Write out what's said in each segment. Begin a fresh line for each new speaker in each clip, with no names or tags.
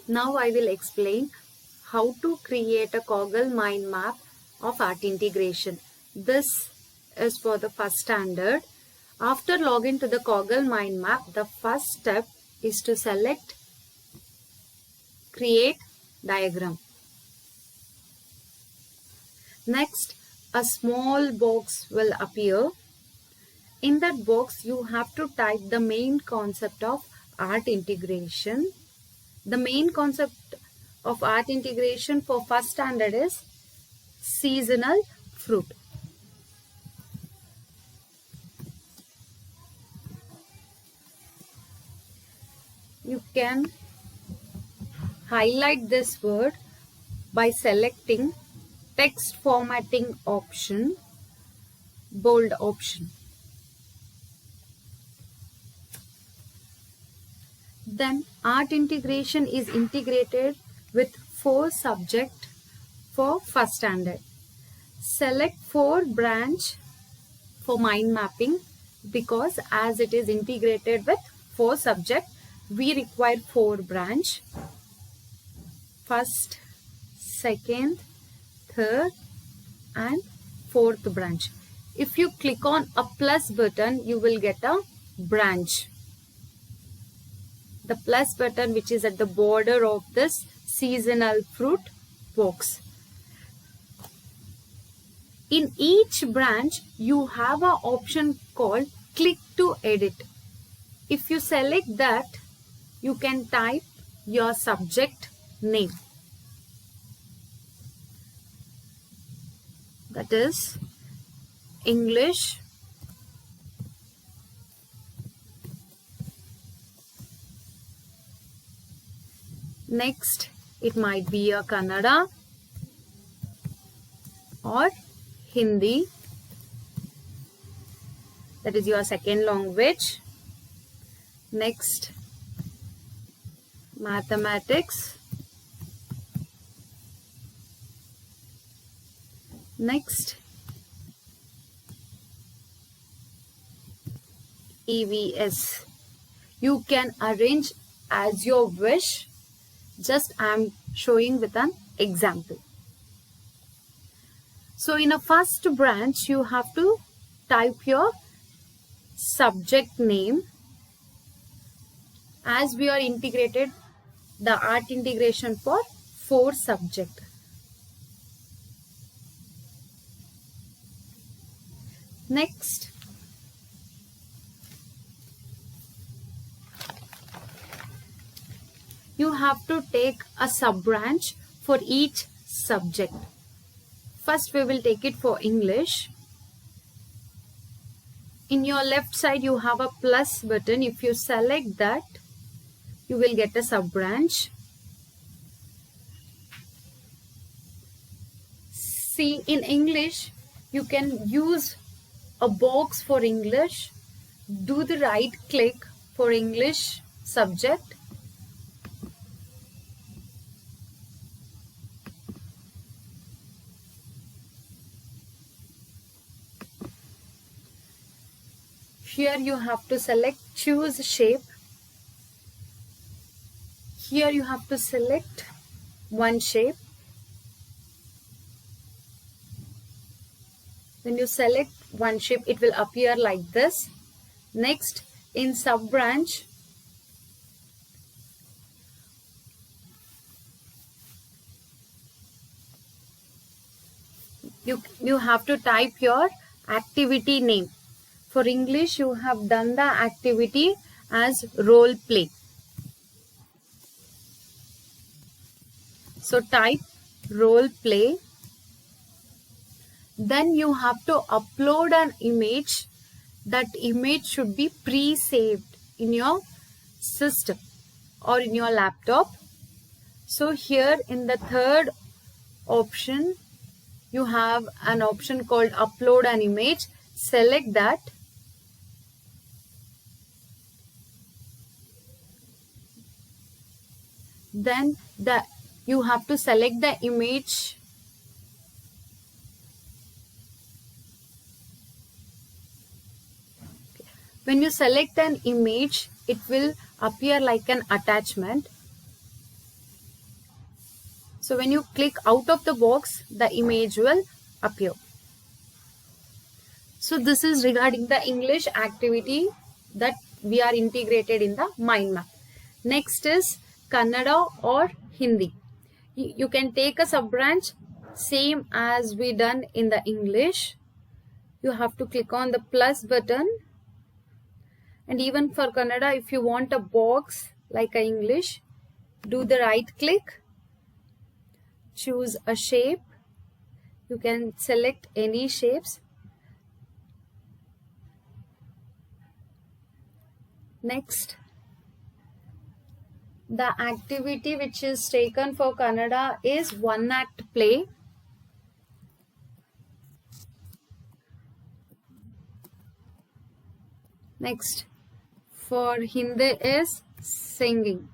Now I will explain how to create a Kaggle mind map of art integration. This is for the first standard. After login to the Kaggle mind map, the first step is to select create diagram. Next, a small box will appear. In that box, you have to type the main concept of art integration. The main concept of art integration for first standard is seasonal fruit. You can highlight this word by selecting text formatting option, bold option. Then art integration is integrated with 4 subject for first standard. Select 4 branch for mind mapping because as it is integrated with 4 subject, we require 4 branch. First, second, third and fourth branch. If you click on a plus button, you will get a branch. The plus button which is at the border of this seasonal fruit box. In each branch, you have an option called click to edit. If you select that, you can type your subject name. That is English, next it might be a Kannada or Hindi, that is your second language. Next, mathematics. Next, EVS. You can arrange as your wish. Just I am showing with an example. So in a first branch, you have to type your subject name. As we are integrated the art integration for 4 subject. Next, you have to take a sub branch for each subject. First we will take it for English. In your left side you have a plus button. If you select that, you will get a sub branch. See, in English you can use a box for English. Do the right click for English subject. Here you have to select choose shape. Here you have to select one shape. When you select one shape, it will appear like this. Next, in sub branch, you have to type your activity name. For English, you have done the activity as role play. So type role play. Then you have to upload an image. That image should be pre-saved in your system or in your laptop. So here in the third option, you have an option called upload an image. Select that. Then you have to select the image. When you select an image, it will appear like an attachment. So when you click out of the box, the image will appear. So this is regarding the English activity that we are integrated in the mind map. Next is Kannada or Hindi. You can take a sub branch same as we done in the English. You have to click on the plus button, and even for Kannada, if you want a box like a English, do the right click, choose a shape. You can select any shapes. Next, the activity which is taken for Kannada is one act play. Next, for Hindi is singing.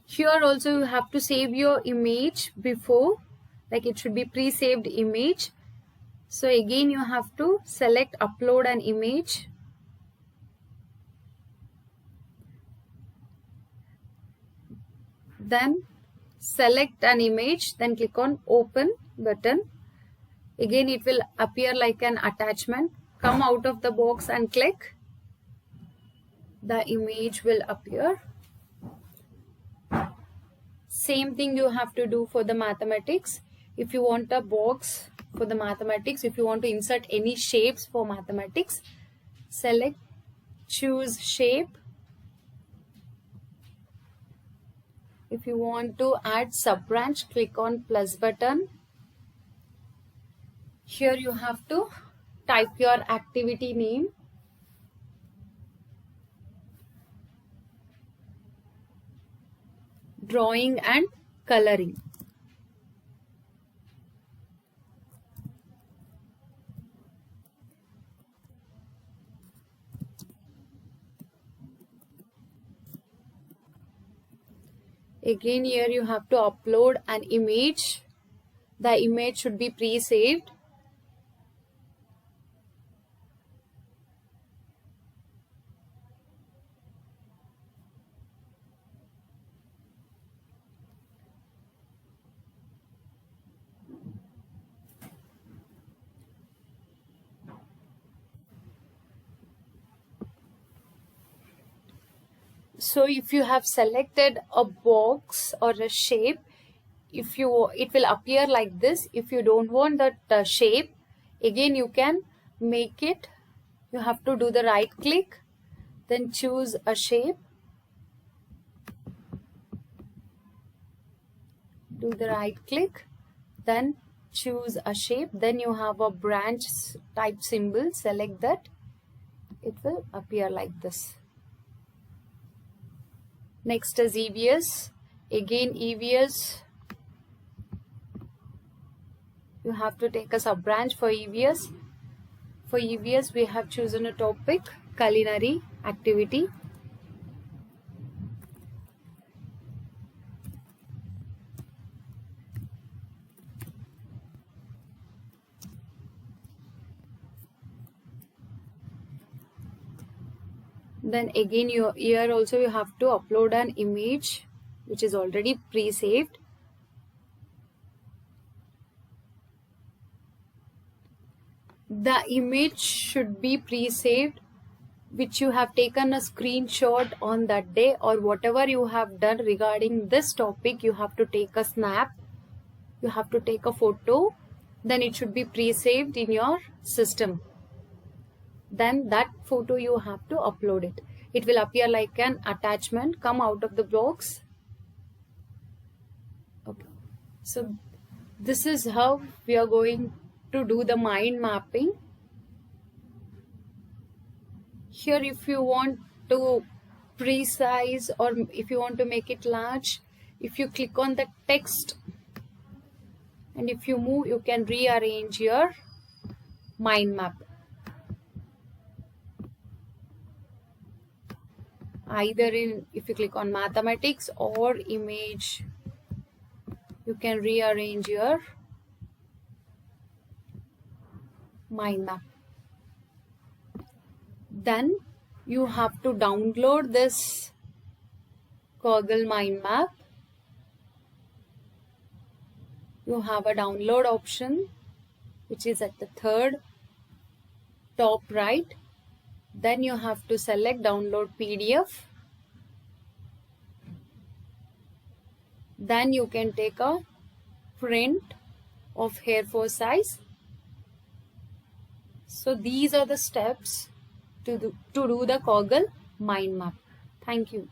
Here also you have to save your image before, like it should be pre-saved image. So again you have to select upload an image. Then select an image, then click on open button. Again it will appear like an attachment. Come out of the box and click. The image will appear. Same thing you have to do for the mathematics. If you want a box for the mathematics, if you want to insert any shapes for mathematics, select, choose shape. If you want to add sub branch, click on plus button. Here you have to type your activity name. Drawing and coloring. Again here you have to upload an image. The image should be pre-saved. So if you have selected a box or a shape, it will appear like this. If you don't want that shape, again you can make it. You have to do the right click, then choose a shape. Do the right click, then choose a shape. Then you have a branch type symbol. Select that. It will appear like this. Next is EVS. Again EVS. You have to take a sub branch for EVS. For EVS we have chosen a topic, culinary activity. Then again here also you have to upload an image which is already pre-saved. The image should be pre-saved which you have taken a screenshot on that day, or whatever you have done regarding this topic, you have to take a snap. You have to take a photo. Then it should be pre-saved in your system. Then that photo you have to upload it. It will appear like an attachment. Come out of the box. Okay. So this is how we are going to do the mind mapping. Here if you want to precise or if you want to make it large, if you click on the text and if you move, you can rearrange your mind map. Either if you click on mathematics or image, you can rearrange your mind map. Then you have to download this Kaggle mind map. You have a download option which is at the third top right. Then you have to select download PDF. Then you can take a print of A4 size. So these are the steps to do the Kaggle mind map. Thank you.